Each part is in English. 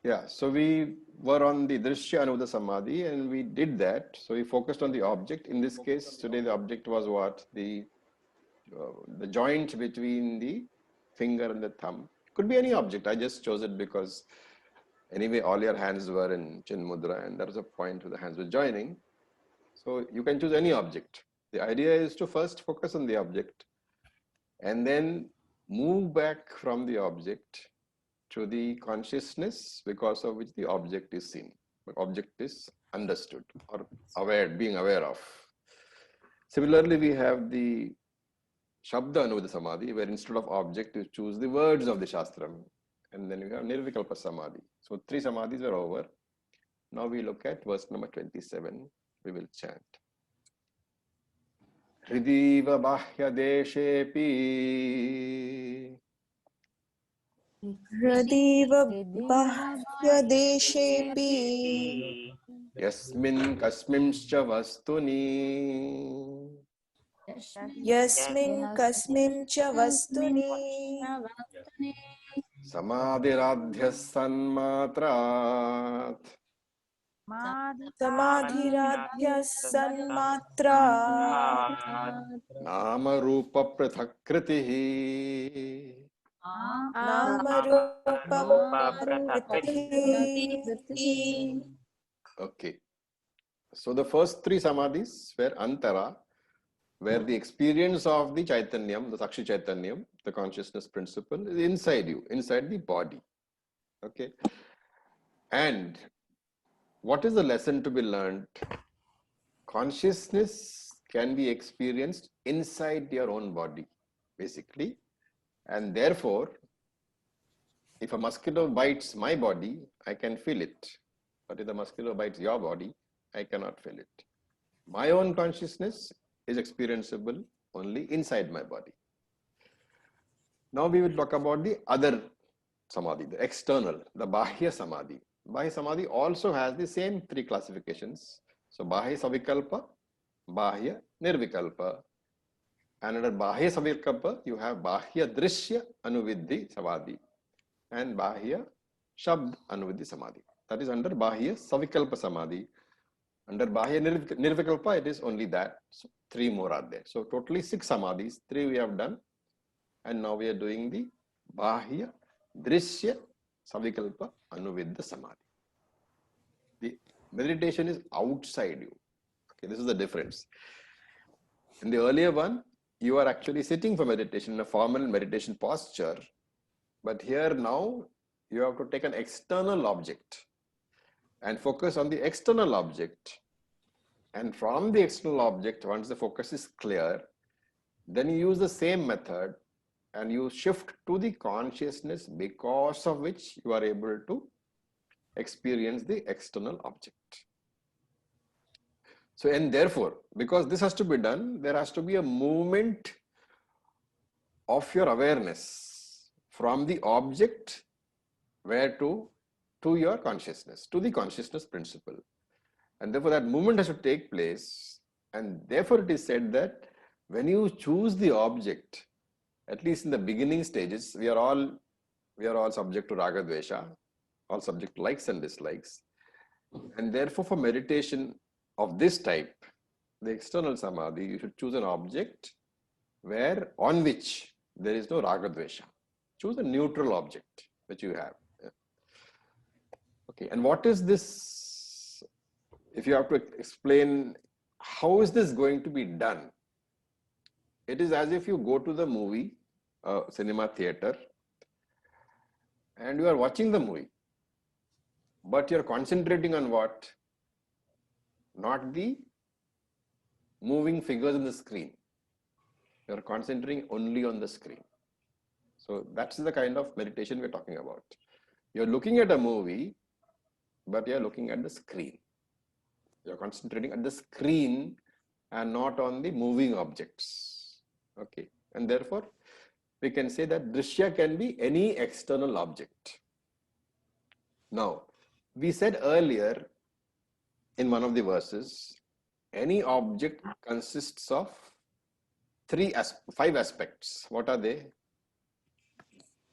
Yeah, so we were on the Drishya Anubhava Samadhi and we did that. So we focused on the object. In this case, today the object was what? The joint between the finger and the thumb. Could be any object. I just chose it because anyway, all your hands were in Chin Mudra and there was a point where the hands were joining. So you can choose any object. The idea is to first focus on the object and then move back from the object to the consciousness because of which the object is seen. The object is understood or aware, being aware of. Similarly, we have the Shabda Anubhava Samadhi, where instead of object, you choose the words of the Shastram. And then you have Nirvikalpa Samadhi. So 3 Samadhis are over. Now we look at verse number 27. We will chant. Hridiva Bahya Deshepi Hridiva Bahya Deshepi Yasmin Kasmimscha Vastuni Yasmin Kasmincha Vastuni Samadhiradhya Sanmatrat Samadhiradhya Sanmatra Nama Rupa Prathakritihi. Nama Rupa Prakriti. Okay. So the first 3 Samadhis were Antara, where the experience of the Chaitanyam, the Sakshi Chaitanyam, the consciousness principle, is inside you, inside the body. Okay. And what is the lesson to be learned? Consciousness can be experienced inside your own body, basically. And therefore, if a mosquito bites my body, I can feel it. But if the mosquito bites your body, I cannot feel it. My own consciousness is experienceable only inside my body. Now we will talk about the other Samadhi, the external, the Bahya Samadhi. Bahya Samadhi also has the same 3 classifications. So Bahya Savikalpa, Bahya Nirvikalpa. And under Bahya Savikalpa, you have Bahya Drishya Anuvidhi Samadhi and Bahya Shabd Anuvidhi Samadhi. That is under Bahya Savikalpa Samadhi. Under Bahya Nirvikalpa, it is only that. So 3 more are there. So totally 6 Samadhis, 3 we have done. And now we are doing the Bahya Drishya Savikalpa Anuvidha Samadhi. The meditation is outside you. Okay, this is the difference. In the earlier one, you are actually sitting for meditation in a formal meditation posture. But here now, you have to take an external object and focus on the external object. And from the external object, once the focus is clear, then you use the same method and you shift to the consciousness because of which you are able to experience the external object. So, and therefore, because this has to be done, there has to be a movement of your awareness from the object where to your consciousness, to the consciousness principle. And therefore, that movement has to take place. And therefore, it is said that when you choose the object, at least in the beginning stages, we are all subject to Raga Dvesha, all subject to likes and dislikes. And therefore, for meditation of this type, the external Samadhi, you should choose an object on which there is no Raga Dvesha. Choose a neutral object which you have. Yeah. Okay, and what is this? If you have to explain how is this going to be done? It is as if you go to the movie, cinema theater, and you are watching the movie, but you are concentrating on what? Not the moving figures in the screen. You are concentrating only on the screen. So that's the kind of meditation we're talking about. You're looking at a movie, but you're looking at the screen. You're concentrating at the screen and not on the moving objects. Okay. And therefore, we can say that Drishya can be any external object. Now, we said earlier in one of the verses, any object consists of 5 aspects. What are they?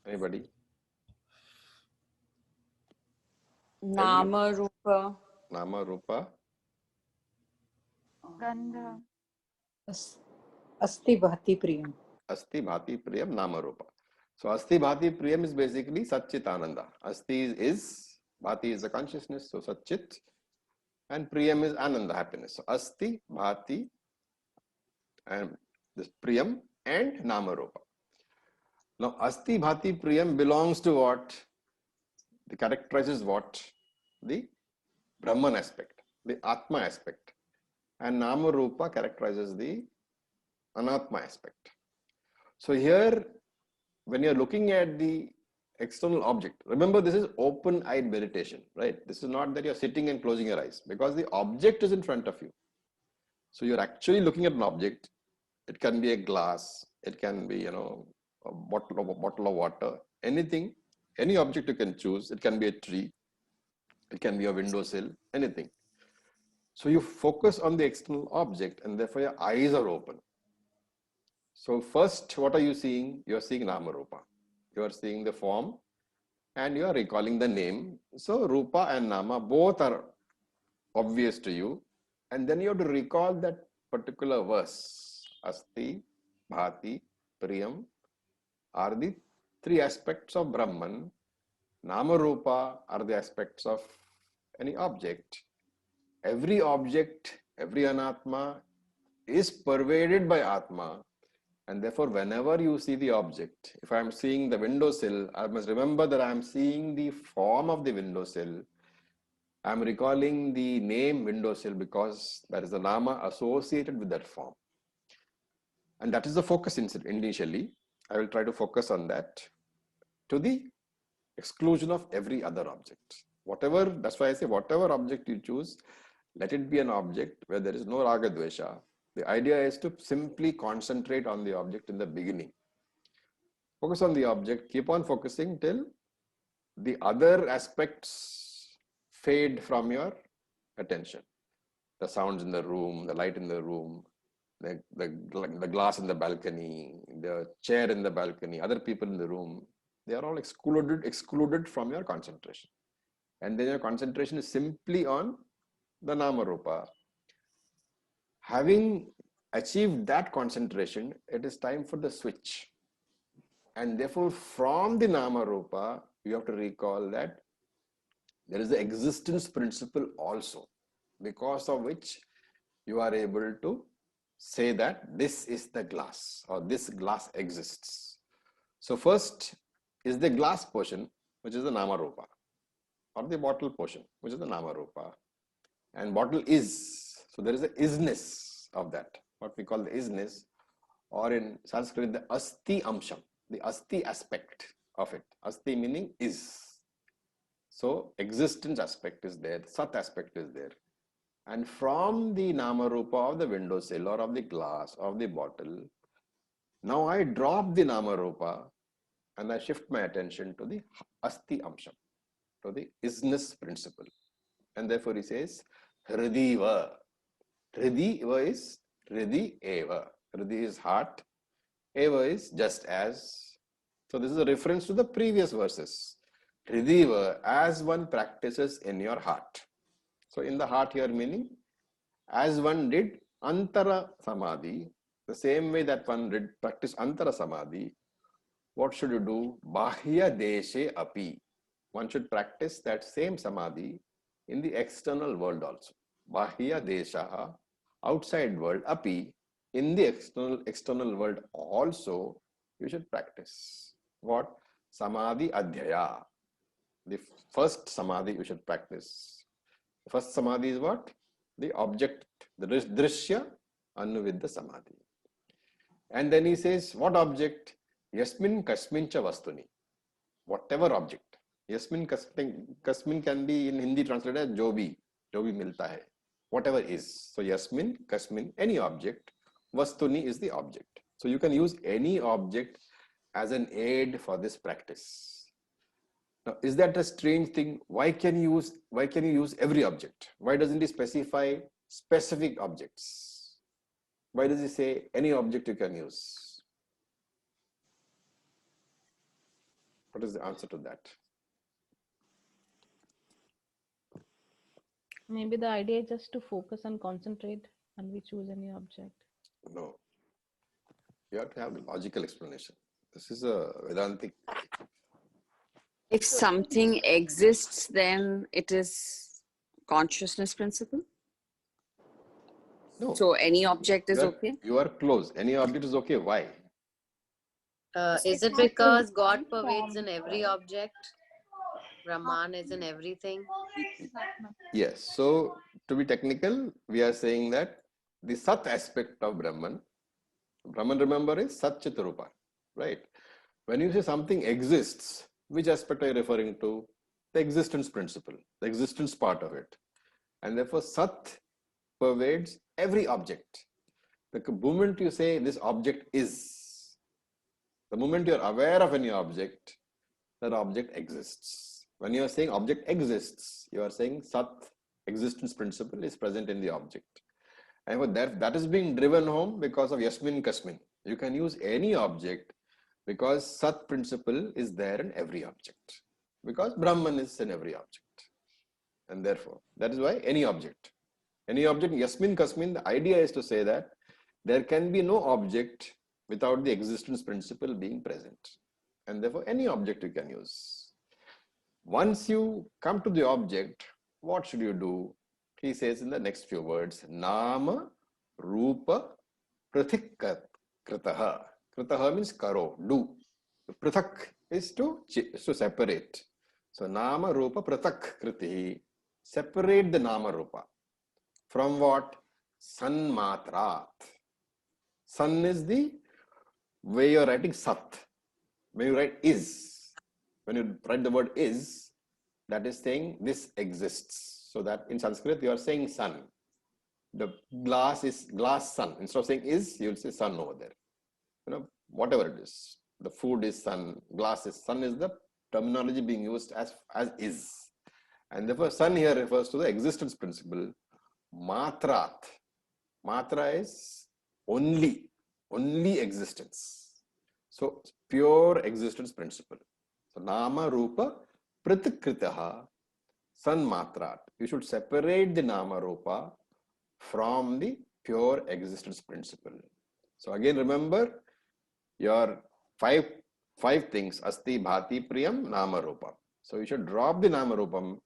Anybody? Nama Rupa. Nama Rupa. Gandha. Asti Bhati Priyam. Asti Bhati Priyam Nama Rupa. So Asti Bhati Priyam is basically Satchit Ananda. Asti is, Bhati is the consciousness, so Satchit, and Priyam is Ananda, happiness. So Asti Bhati and this Priyam and Nama Rupa. Now Asti Bhati Priyam belongs to what? It characterizes what? The Brahman aspect, the Atma aspect. And Nama Rupa characterizes the Anatma aspect. So here, when you're looking at the external object, remember this is open-eyed meditation, right? This is not that you're sitting and closing your eyes, because the object is in front of you. So you're actually looking at an object. It can be a glass, it can be, a bottle of water, anything, any object you can choose. It can be a tree, it can be a windowsill, anything. So you focus on the external object, and therefore your eyes are open. So first, what are you seeing? You're seeing Nama Rupa. You are seeing the form and you are recalling the name. So Rupa and Nama both are obvious to you. And then you have to recall that particular verse. Asti, Bhati, Priyam are the three aspects of Brahman. Nama Rupa are the aspects of any object. Every object, every Anatma is pervaded by Atma. And therefore, whenever you see the object, if I am seeing the windowsill, I must remember that I am seeing the form of the windowsill. I am recalling the name windowsill because there is a Nama associated with that form. And that is the focus initially. I will try to focus on that to the exclusion of every other object. Whatever, that's why I say whatever object you choose, let it be an object where there is no Raga Dvesha. The idea is to simply concentrate on the object in the beginning. Focus on the object, keep on focusing till the other aspects fade from your attention. The sounds in the room, the light in the room, the glass in the balcony, the chair in the balcony, other people in the room, they are all excluded from your concentration. And then your concentration is simply on the Nama Rupa. Having achieved that concentration, it is time for the switch. And therefore, from the Nama Rupa, you have to recall that there is the existence principle also, because of which you are able to say that this is the glass or this glass exists. So first is the glass portion, which is the Nama Rupa, or the bottle portion, which is the Nama Rupa. And bottle is, so there is a isness of that, what we call the isness, or in Sanskrit, the Asti Amsham, the Asti aspect of it. Asti meaning is. So existence aspect is there, Sat aspect is there. And from the Nama Rupa of the windowsill or of the glass, of the bottle, now I drop the Nama Rupa and I shift my attention to the Asti Amsham, to the isness principle. And therefore he says, Hridiva. Hridiva is Hridi Eva. Hridi is heart. Eva is just as. So this is a reference to the previous verses. Hridiva, as one practices in your heart. So in the heart here meaning, as one did Antara Samadhi, the same way that one did practice Antara Samadhi, what should you do? Bahya Deshe Api. One should practice that same Samadhi in the external world also. Bahya Deshaha, outside world, Api, in the external world also, you should practice. What? Samadhi Adhyaya. The first Samadhi you should practice. The first Samadhi is what? The object, the Dṛg-Dṛśya Anuvidya Samadhi. And then he says, what object? Yasmin Kasmincha Vastuni. Whatever object. Yasmin Kasmin can be in Hindi translated as Jo bhi milta hai. Whatever is. So Yasmin, Kasmin, any object. Vastuni is the object. So you can use any object as an aid for this practice. Now, is that a strange thing? Why can you use every object? Why doesn't he specify specific objects? Why does he say any object you can use? What is the answer to that? Maybe the idea is just to focus and concentrate, and we choose any object. No, you have to have a logical explanation. This is a Vedantic. If something exists, then it is consciousness principle. No. So any object is okay. You are close. Any object is okay. Why? Is it because God pervades in every object? Brahman is in everything? Yes. So to be technical, we are saying that the Sat aspect of Brahman, remember, is Sat Chit Rupa, right? When you say something exists, which aspect are you referring to? The existence principle, the existence part of it. And therefore, Sat pervades every object. The moment you say this object is, the moment you're aware of any object, that object exists. When you are saying object exists, you are saying Sat, existence principle, is present in the object. And that is being driven home because of Yasmin Kasmin. You can use any object because Sat principle is there in every object. Because Brahman is in every object. And therefore, that is why any object, Yasmin Kasmin, the idea is to say that there can be no object without the existence principle being present. And therefore, any object you can use. Once you come to the object, what should you do? He says in the next few words, Nama, Rupa, Prathik Kritaha. Kritaha means karo, do. Prathak is to separate. So, Nama, Rupa, Prathak Kriti. Separate the Nama, Rupa. From what? San Matrat. San is the way you're writing Sat. When you write is, when you write the word is, that is saying this exists. So that in Sanskrit, you are saying sun. The glass is glass sun. Instead of saying is, you will say sun over there. You know, whatever it is. The food is sun, glass is sun is the terminology being used as is. And therefore, sun here refers to the existence principle. Matrat. Matra is only existence. So, pure existence principle. So, Nama, Rupa, Pratikritaha, San Matrat. You should separate the Nama, Rupa from the pure existence principle. So, again, remember your five things, Asti, Bhati, Priyam, Nama, Rupa. So, you should drop the Nama, Rupam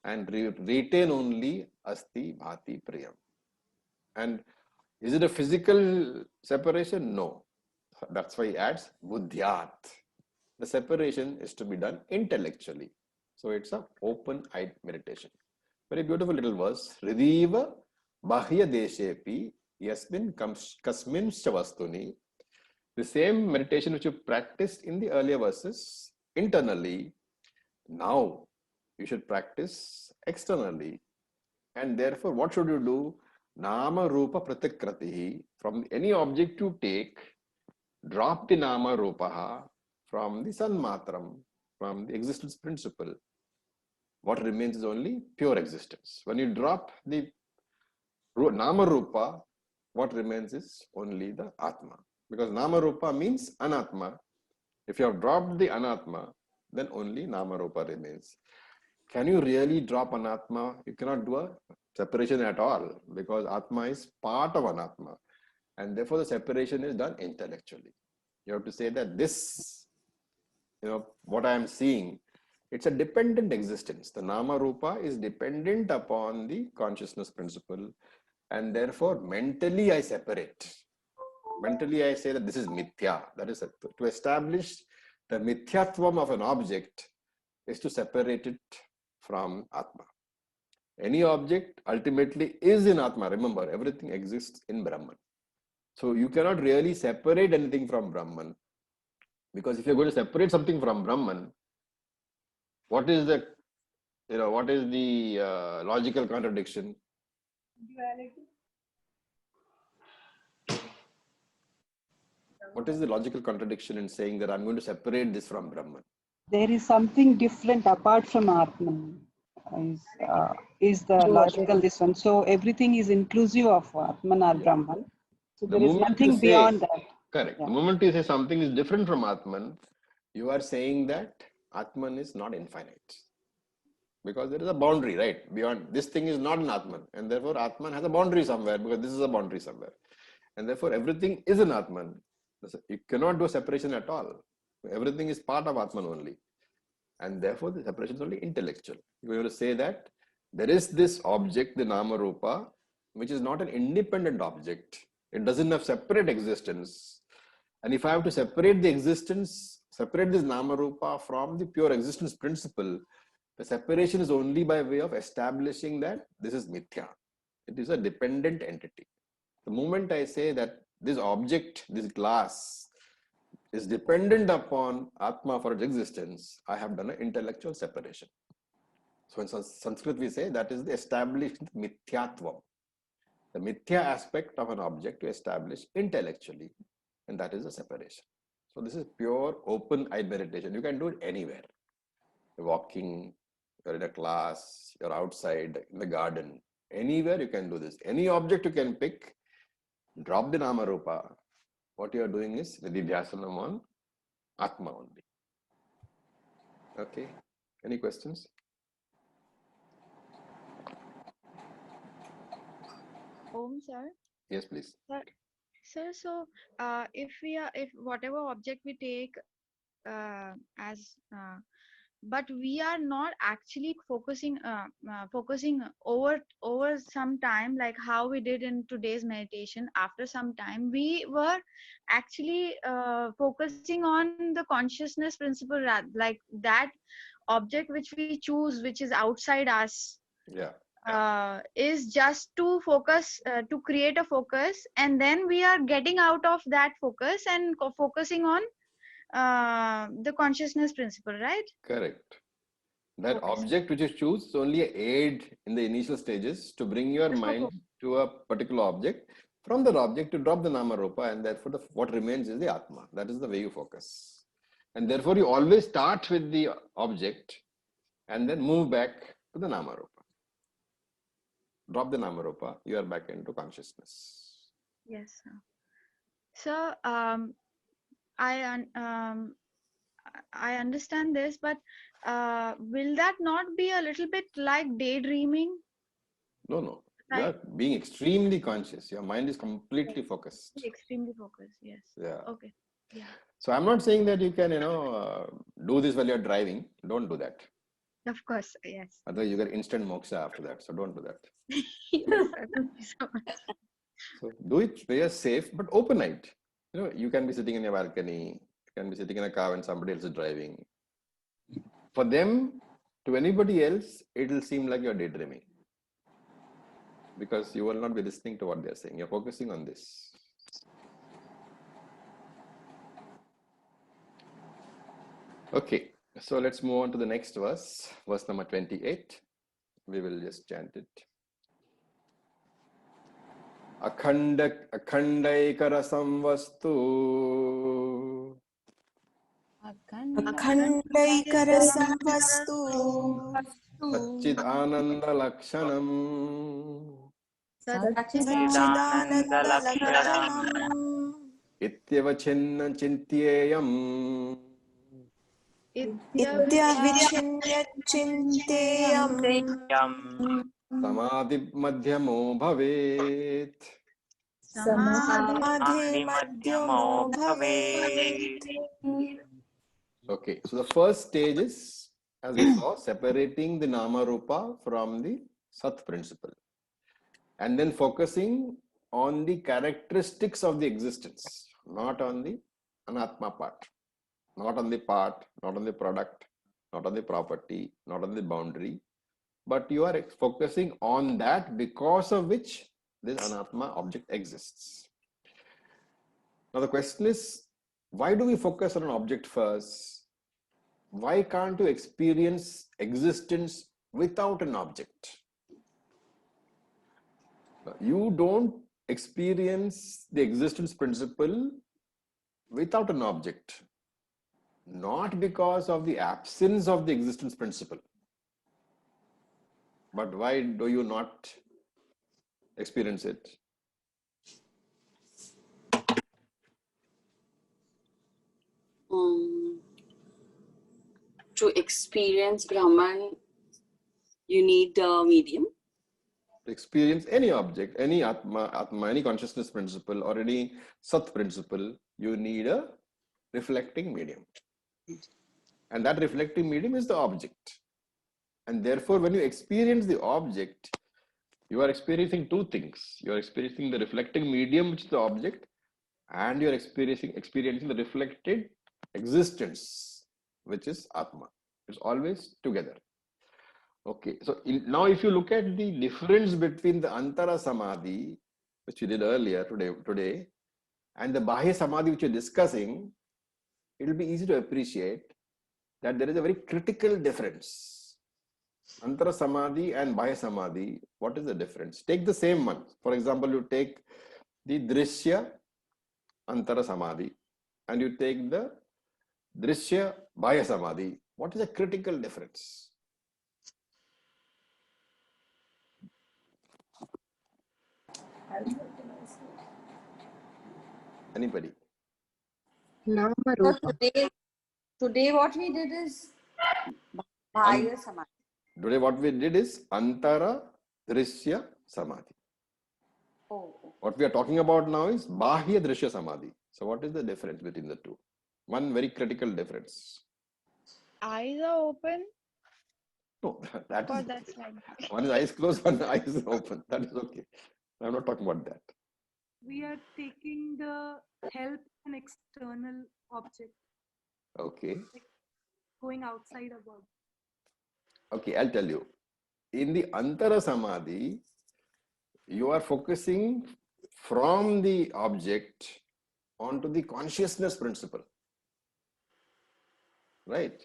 and retain only Asti, Bhati, Priyam. And is it a physical separation? No. That's why he adds Buddhyat. The separation is to be done intellectually. So it's an open-eyed meditation. Very beautiful little verse. Hridiva Bahya Deshepi Yasmin Kasmin Shavastuni. The same meditation which you practiced in the earlier verses internally, now you should practice externally. And therefore, what should you do? Nama Rupa Pratikratihi. From any object you take, drop the Nama Rupaha from the San Matram, from the existence principle. What remains is only pure existence. When you drop the Nama Rupa, what remains is only the Atma. Because Nama Rupa means Anatma. If you have dropped the Anatma, then only Nama Rupa remains. Can you really drop Anatma? You cannot do a separation at all because Atma is part of Anatma. And therefore the separation is done intellectually. You have to say that this, what I am seeing, it's a dependent existence. The Nama Rupa is dependent upon the consciousness principle. And therefore mentally I separate. Mentally I say that this is mithya. That is to establish the mithyatvam of an object is to separate it from Atma. Any object ultimately is in Atma. Remember, everything exists in Brahman. So you cannot really separate anything from Brahman. Because if you're going to separate something from Brahman, what is the logical contradiction? Duality. What is the logical contradiction in saying that I'm going to separate this from Brahman? There is something different apart from Atman. Is the logical this one. So everything is inclusive of Atman or Brahman. So there is nothing beyond that. Correct. Yeah. The moment you say something is different from Atman, you are saying that Atman is not infinite. because there is a boundary, right? Beyond this thing is not an Atman, and therefore Atman has a boundary somewhere because this is a boundary somewhere, and therefore everything is an Atman. You cannot do a separation at all. Everything is part of Atman only, and therefore the separation is only intellectual. You have to say that there is this object, the Nama Rupa, which is not an independent object. It doesn't have separate existence. And if I have to separate the existence, separate this Nama Rupa from the pure existence principle, the separation is only by way of establishing that this is mithya. It is a dependent entity. The moment I say that this object, this glass, is dependent upon Atma for its existence, I have done an intellectual separation. So in Sanskrit we say that is the established mithyatvam. The mithya aspect of an object to establish intellectually, and that is a separation. So this is pure open-eyed meditation. You can do it anywhere. You're walking, you're in a class, you're outside, in the garden, anywhere you can do this. Any object you can pick, drop the Nama Rupa. What you are doing is Nididhyasanam on Atma only. Okay. Any questions? Om, sir. Yes, please. Sir, so if whatever object we take but we are not actually focusing over some time, like how we did in today's meditation. After some time, we were actually focusing on the consciousness principle, like that object which we choose, which is outside us. Yeah. Is just to focus, to create a focus, and then we are getting out of that focus and focusing on the consciousness principle, right? Correct. That Okay, object which you choose is only an aid in the initial stages to bring your mind to a particular object. From that object, you drop the Nama Rupa, and therefore what remains is the Atma. That is the way you focus. And therefore you always start with the object and then move back to the Nama Rupa. Drop the Nama Rupa, you are back into consciousness. Yes, sir. So I understand this, but will that not be a little bit like daydreaming? No. You are being extremely conscious. Your mind is completely focused. Extremely focused, yes. Yeah. Okay. Yeah. So I'm not saying that you can, do this while you're driving. Don't do that. Of course, yes. Otherwise you get instant moksha after that. So don't do that. Yes, sir. Thank you so much. So do it where you're safe, but open-eyed. You can be sitting in your balcony. You can be sitting in a car when somebody else is driving. For them, to anybody else, it will seem like you're daydreaming. Because you will not be listening to what they're saying. You're focusing on this. Okay, so let's move on to the next verse. Verse number 28. We will just chant it. Akhandaikara vastu Akhandaikara vastu Satchid Ananda Lakshanam Satchidananda Lakshanam Ityavachinna Chintyeyam Idyavichinya Chinteyam Samadhi Madhyamo Bhavet. Samadhi Madhyamo Bhavet. Okay, so the first stage is, as we saw, separating the Nama Rupa from the Sat principle. And then focusing on the characteristics of the existence, not on the Anatma part. Not on the part, not on the product, not on the property, not on the boundary. But you are focusing on that because of which this Anatma object exists. Now the question is, why do we focus on an object first? Why can't you experience existence without an object? You don't experience the existence principle without an object, not because of the absence of the existence principle. But why do you not experience it? To experience Brahman, You need a medium. To experience any object, any Atma, any consciousness principle or any Sat principle, you need a reflecting medium. And that reflecting medium is the object. And therefore, when you experience the object, you are experiencing two things. You are experiencing the reflecting medium, which is the object, and you are experiencing the reflected existence, which is Atma. It's always together. Okay, so now if you look at the difference between the Antara Samadhi, which we did earlier today, and the Bahya Samadhi, which we're discussing, it will be easy to appreciate that there is a very critical difference. Antara Samadhi and Bahya Samadhi, what is the difference? Take the same one. For example, you take the Drishya Antara Samadhi and you take the Drishya Bahya Samadhi. What is the critical difference? Anybody? Nama So Rupa. today what we did is Bahya Samadhi. Today what we did is Antara Drishya Samadhi. Oh. What we are talking about now is Bahya Drishya Samadhi. So what is the difference between the two? One very critical difference. Eyes are open. No, that Or is that's okay. like One is eyes closed, one eyes is open. That is okay. I'm not talking about that. We are taking the help an external object, Okay. going outside a body. Okay, I'll tell you. In the Antara Samadhi, you are focusing from the object onto the consciousness principle. Right?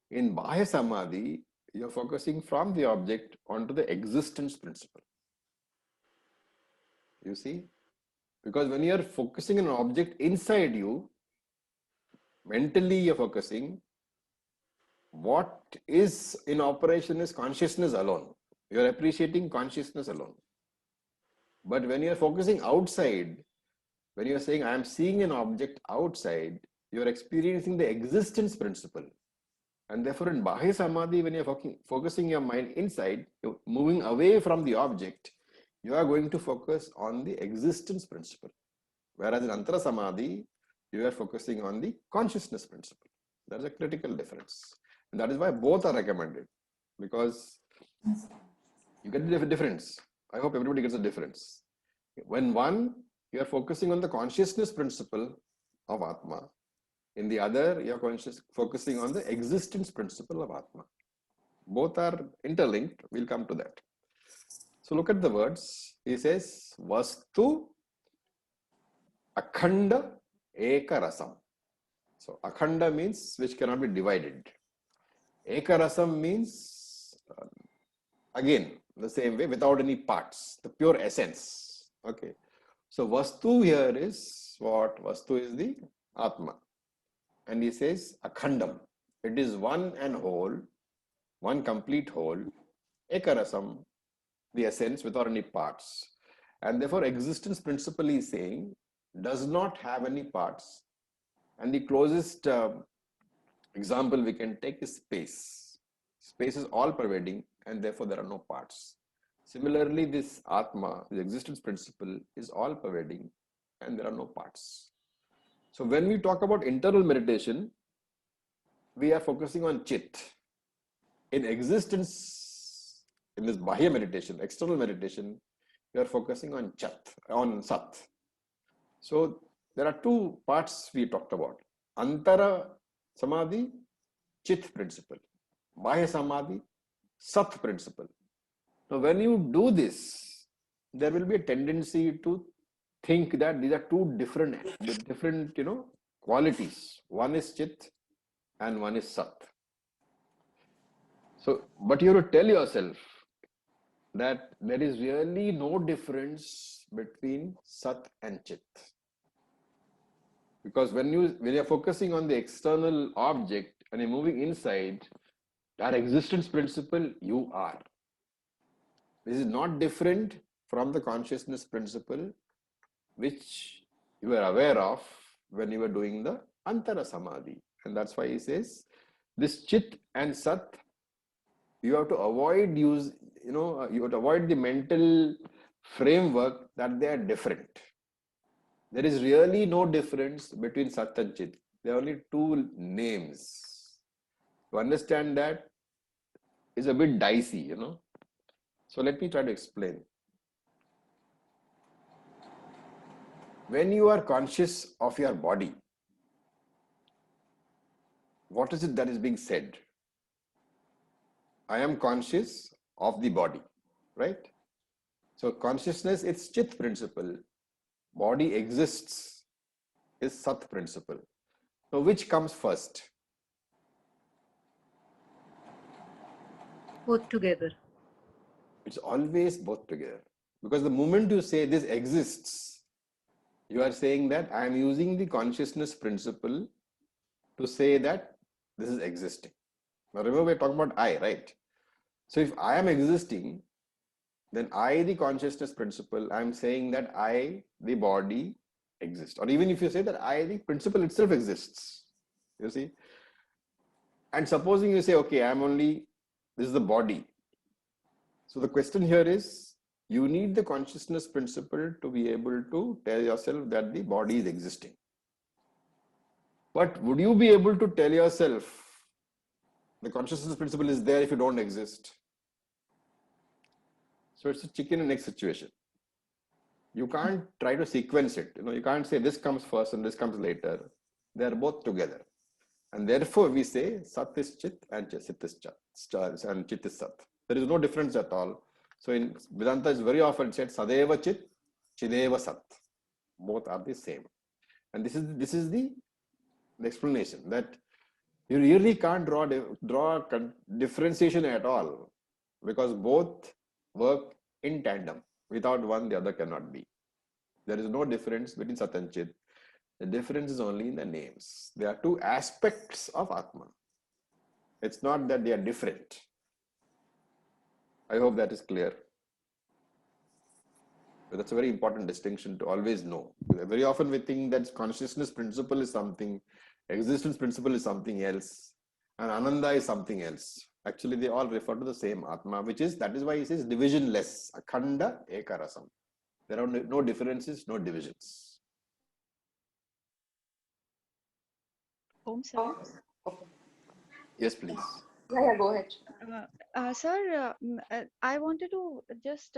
In Bahya Samadhi, you're focusing from the object onto the existence principle. You see? Because when you're focusing on an object inside you, mentally you're focusing, what is in operation is consciousness alone. You're appreciating consciousness alone. But when you're focusing outside, when you're saying, I am seeing an object outside, you're experiencing the existence principle. And therefore, in Bahya Samadhi, when you're focusing your mind inside, you're moving away from the object, you are going to focus on the existence principle. Whereas in Antara Samadhi, you are focusing on the consciousness principle. That's a critical difference. And that is why both are recommended, because you get the difference. I hope everybody gets a difference. When one, you are focusing on the consciousness principle of Atma. In the other, you are focusing on the existence principle of Atma. Both are interlinked. We'll come to that. So look at the words. He says, Vastu Akhanda Ekarasam. So Akhanda means which cannot be divided. Ekarasam means, again, the same way, without any parts, the pure essence. Okay. So Vastu here is what? Vastu is the Atma. And he says Akhandam. It is one and whole, one complete whole. Ekarasam, the essence without any parts. And therefore existence principle is saying does not have any parts. And the closest example we can take is space. Space is all pervading and therefore there are no parts. Similarly, this Atma, the existence principle, is all pervading and there are no parts. So when we talk about internal meditation, we are focusing on Chit. In existence, in this Bahya meditation, external meditation, we are focusing on Sat. So there are two parts we talked about. Antara Samadhi, Chit principle. Bahya Samadhi, Sat principle. Now when you do this, there will be a tendency to think that these are two different qualities. One is Chit and one is Sat. So, but you have to tell yourself that there is really no difference between Sat and Chit. Because when you're focusing on the external object and you're moving inside, that existence principle, you are. This is not different from the consciousness principle which you were aware of when you were doing the Antara Samadhi. And that's why he says, this Chit and Sat You have to avoid you have to avoid the mental framework that they are different. There is really no difference between Sat and Chit. There are only two names. To understand that is a bit dicey, So let me try to explain. When you are conscious of your body, what is it that is being said? I am conscious of the body, right? So consciousness, it's Chit principle. Body exists is Sat principle. So which comes first? Both together. It's always both together. Because the moment you say this exists, you are saying that I am using the consciousness principle to say that this is existing. Now remember, we're talking about I, right? So if I am existing, then I, the consciousness principle, I'm saying that I, the body, exist. Or even if you say that I, the principle itself exists, you see. And supposing you say, okay, this is the body. So the question here is, you need the consciousness principle to be able to tell yourself that the body is existing. But would you be able to tell yourself the consciousness principle is there if you don't exist? So it's a chicken and egg situation. You can't try to sequence it. You can't say this comes first and this comes later. They are both together. And therefore we say Sat is Chit and Chit is Chat and Chit is Sat. There is no difference at all. So in Vedanta is very often said Sadeva Chit, Chideva Sat. Both are the same. And this is the explanation that you really can't draw differentiation at all, because both work in tandem. Without one, the other cannot be. There is no difference between Sat and Chit. The difference is only in the names. There are two aspects of Atman. It's not that they are different. I hope that is clear. But that's a very important distinction to always know. Very often we think that consciousness principle is something, existence principle is something else, and Ananda is something else. Actually, they all refer to the same Atma, that is why he says divisionless, Akhanda Ekarasam. There are no differences, no divisions. Om sir. Yes, please. Yeah, go ahead. Sir, I wanted to just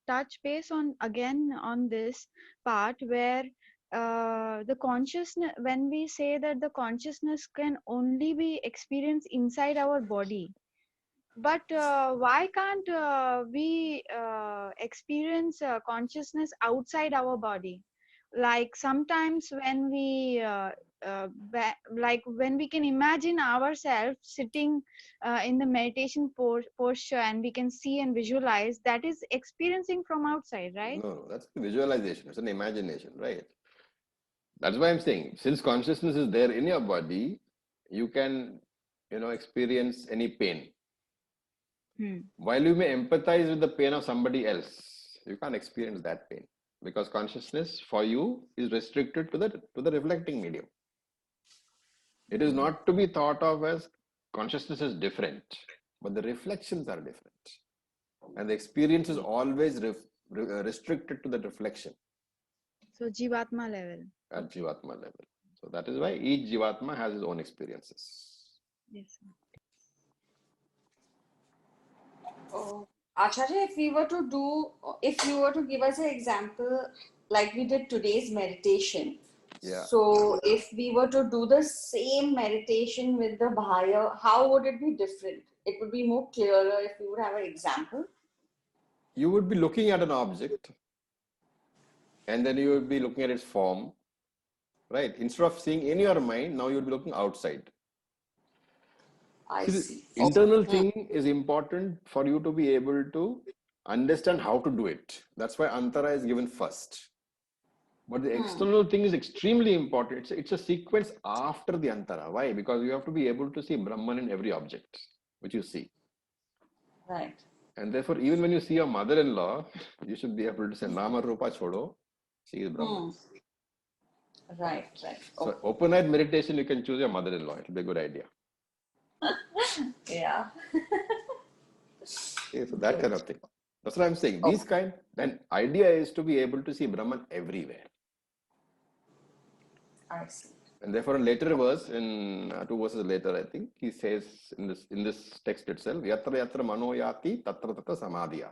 touch base again on this part where the consciousness, when we say that the consciousness can only be experienced inside our body, but why can't we experience consciousness outside our body? Like sometimes when we when we can imagine ourselves sitting in the meditation posture, and we can see and visualize, that is experiencing from outside, right? No, that's the visualization. It's an imagination, right? That's why I'm saying, since consciousness is there in your body, you can, experience any pain. While you may empathize with the pain of somebody else, you can't experience that pain, because consciousness for you is restricted to the reflecting medium. It is not to be thought of as consciousness is different, but the reflections are different, and the experience is always restricted to the reflection. So Jivatma level. At Jivatma level. So that is why each Jivatma has his own experiences. Yes. Acharya, if you were to give us an example, like we did today's meditation. Yeah. So if we were to do the same meditation with the Bhaya, how would it be different? It would be more clearer if you would have an example. You would be looking at an object, and then you would be looking at its form, right? Instead of seeing in your mind, now you would be looking outside. I see. Internal thing is important for you to be able to understand how to do it. That's why Antara is given first. But the external thing is extremely important. It's a sequence after the Antara. Why? Because you have to be able to see Brahman in every object which you see. Right. And therefore, even when you see your mother-in-law, you should be able to say Nama Rupa Chodo, she is Brahman. Right. So open-eyed meditation, you can choose your mother-in-law. It'll be a good idea. Yeah. Okay, so that kind of thing. That's what I'm saying. These kind, then idea is to be able to see Brahman everywhere. I see. And therefore, in later verse, in 2 verses later, I think he says in this text itself, "Yatra yatra manoyati tatra tatra samadhiya."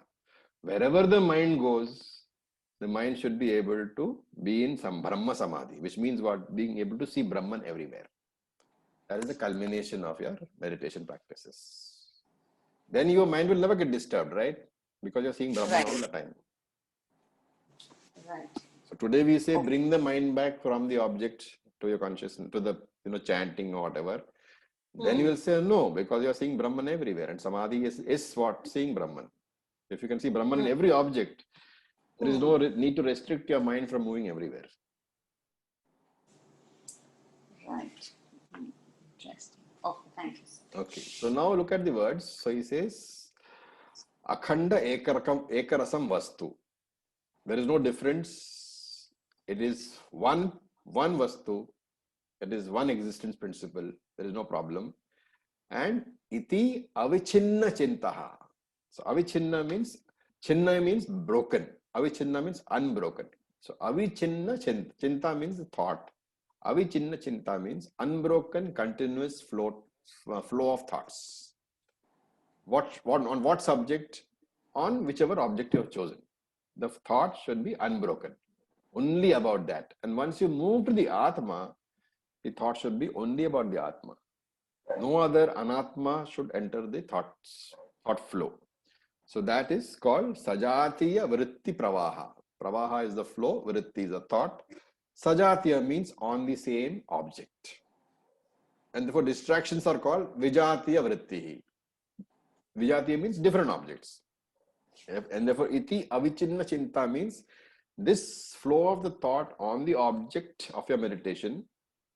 Wherever the mind goes, the mind should be able to be in some Brahma Samadhi, which means what? Being able to see Brahman everywhere. That is the culmination of your meditation practices. Then your mind will never get disturbed, right? Because you're seeing Brahman all the time. Right. So today we say bring the mind back from the object to your consciousness, to the chanting or whatever. Then you will say no, because you're seeing Brahman everywhere, and Samadhi is what? Seeing Brahman. If you can see Brahman in every object, there is no need to restrict your mind from moving everywhere. Right. Interesting. Okay, thank you, sir. Okay, so now look at the words. So he says, Akhanda ekarasam vastu. There is no difference. It is one vastu. It is one existence principle. There is no problem. And iti avichinna chintaha. So avichinna means broken. Avichinna means unbroken. So avichinna chinta means thought. Avichinna chinta means unbroken, continuous flow of thoughts. On what subject? On whichever object you have chosen. The thought should be unbroken. Only about that. And once you move to the Atma, the thought should be only about the Atma. No other anatma should enter the thought flow. So that is called Sajatiya Vritti Pravaha. Pravaha is the flow, Vritti is the thought. Sajatiya means on the same object. And therefore distractions are called Vijatiya Vrittihi. Vijatiya means different objects. And therefore iti avichinna chinta means this flow of the thought on the object of your meditation,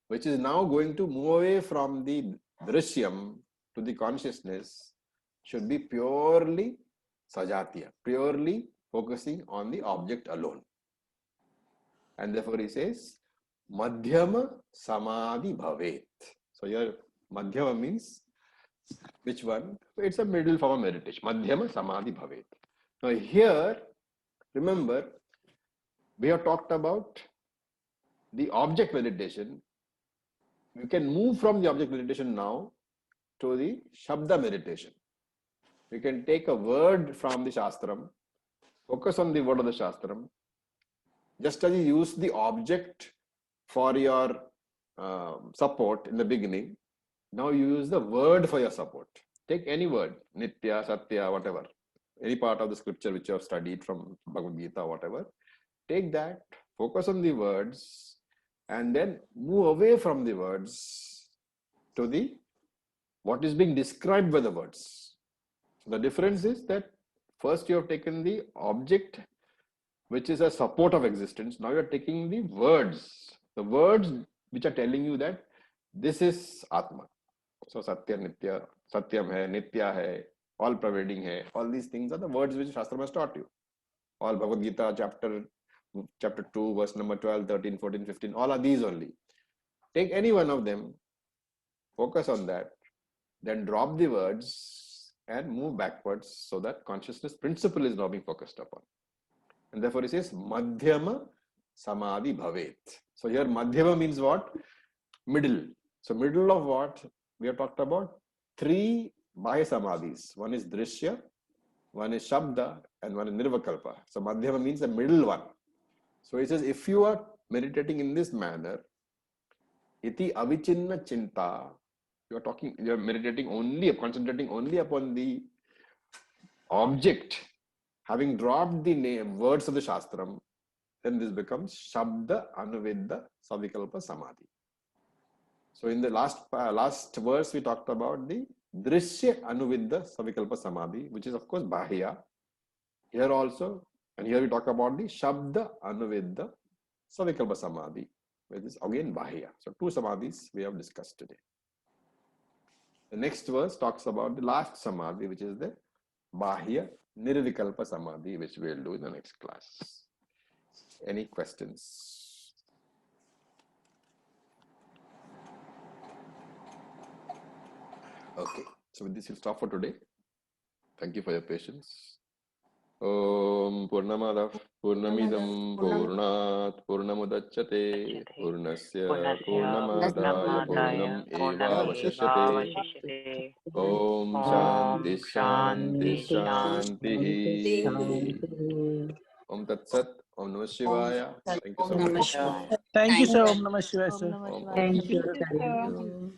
which is now going to move away from the drishyam to the consciousness, should be purely sajatiya, purely focusing on the object alone. And therefore he says, madhyama samadhi bhavet. So here madhyama means which one? It's a middle form of meditation. Madhyama samadhi bhavet. Now here, remember, we have talked about the object meditation. You can move from the object meditation now to the Shabda meditation. You can take a word from the Shastram, focus on the word of the Shastram. Just as you use the object for your support in the beginning, now you use the word for your support. Take any word, Nitya, Satya, whatever, any part of the scripture which you have studied from Bhagavad Gita, whatever. Take that, focus on the words, and then move away from the words to the what is being described by the words. So the difference is that first you have taken the object, which is a support of existence. Now you are taking the words which are telling you that this is Atma. So Satya, Nitya, Satyam hai, Nitya hai, all pervading hai. All these things are the words which Shastra has taught you. All Bhagavad Gita, chapter 2, verse number 12, 13, 14, 15, all are these only. Take any one of them, focus on that, then drop the words and move backwards so that consciousness principle is now being focused upon. And therefore he says, Madhyama Samadhi Bhavet. So here Madhyama means what? Middle. So middle of what? We have talked about 3 Bahya Samadhis. One is Drishya, one is Shabda, and one is Nirvakalpa. So Madhyama means the middle one. So he says, if you are meditating in this manner, iti avichinna chinta, you are meditating only, concentrating only upon the object, having dropped the words of the Shastram, then this becomes Shabda Anuvedda Savikalpa Samadhi. So in the last verse, we talked about the Drishya Anuvedda Savikalpa Samadhi, which is of course Bahya. Here also, and here we talk about the Shabda Anuvedda Savikalpa Samadhi, which is again Bahya. So 2 Samadhis we have discussed today. The next verse talks about the last Samadhi, which is the Bahya Nirvikalpa Samadhi, which we will do in the next class. Any questions? Okay, so with this we'll stop for today. Thank you for your patience. Om Purnamadav Purnamidam Purnat Purnamudachyate Purnasya Purnamadaya Purnam Eva Vashishyate. Om Shanti Shanti Shanti. Om Tat Sat. Om Namah Shivaya. Thank you so much. Thank you, sir. Om Namah Shivaya, Om sir. Namah Om Shivaya. Thank you, Sir. sir. Thank you.